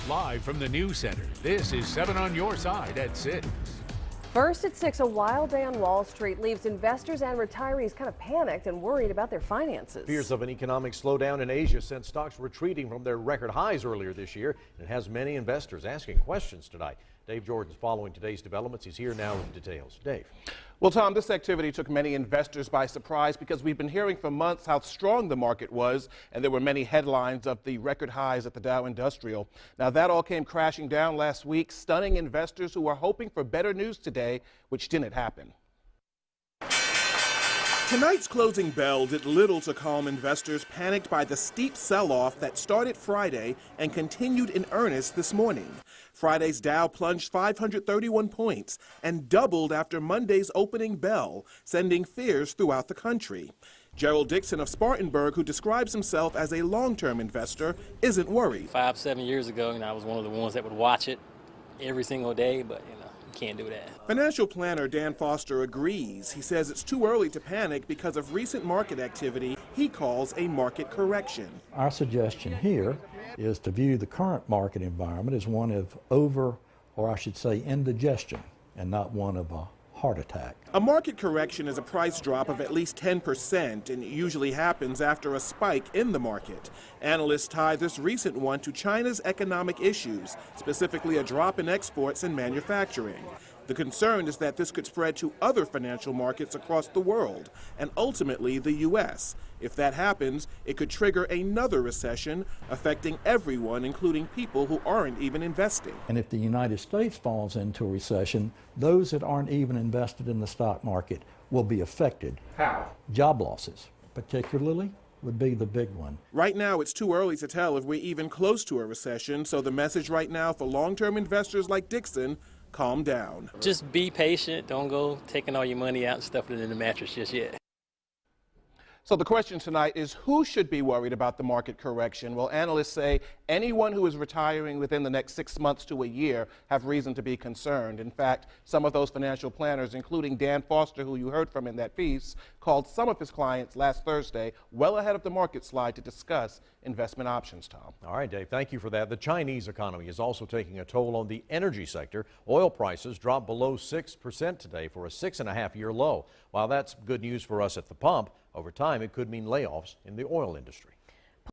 Live from the News Center, this is 7 on your side at 6. First at 6, a wild day on Wall Street leaves investors and retirees kind of panicked and worried about their finances. Fears of an economic slowdown in Asia sent stocks retreating from their record highs earlier this year. And it has many investors asking questions tonight. Dave Jordan's following today's developments. He's here now with details. Dave. Well, Tom, this activity took many investors by surprise because we've been hearing for months how strong the market was, and there were many headlines of the record highs at the Dow Industrial. Now, that all came crashing down last week, stunning investors who were hoping for better news today, which didn't happen. Tonight's closing bell did little to calm investors panicked by the steep sell-off that started Friday and continued in earnest this morning. Friday's Dow plunged 531 points and doubled after Monday's opening bell, sending fears throughout the country. Gerald Dixon of Spartanburg, who describes himself as a long-term investor, isn't worried. 5-7 years ago, I was one of the ones that would watch it every single day, but you can't do that. Financial planner Dan Foster agrees. He says it's too early to panic because of recent market activity he calls a market correction. Our suggestion here is to view the current market environment as one of or I should say indigestion, and not one of a heart attack. A market correction is a price drop of at least 10% and it usually happens after a spike in the market. Analysts tie this recent one to China's economic issues, specifically a drop in exports and manufacturing. The concern is that this could spread to other financial markets across the world and ultimately the U.S. If that happens, it could trigger another recession affecting everyone, including people who aren't even investing. And if the United States falls into a recession, those that aren't even invested in the stock market will be affected. How? Job losses, particularly, would be the big one. Right now, it's too early to tell if we're even close to a recession, so the message right now for long-term investors like Dixon: calm down. Just be patient. Don't go taking all your money out and stuffing it in the mattress just yet. So the question tonight is, who should be worried about the market correction? Well, analysts say anyone who is retiring within the next 6 months to a year have reason to be concerned. In fact, some of those financial planners, including Dan Foster, who you heard from in that piece, called some of his clients last Thursday well ahead of the market slide to discuss investment options, Tom. All right, Dave, thank you for that. The Chinese economy is also taking a toll on the energy sector. Oil prices dropped below 6% today for a 6.5-year low. While that's good news for us at the pump, over time it could mean layoffs in the oil industry.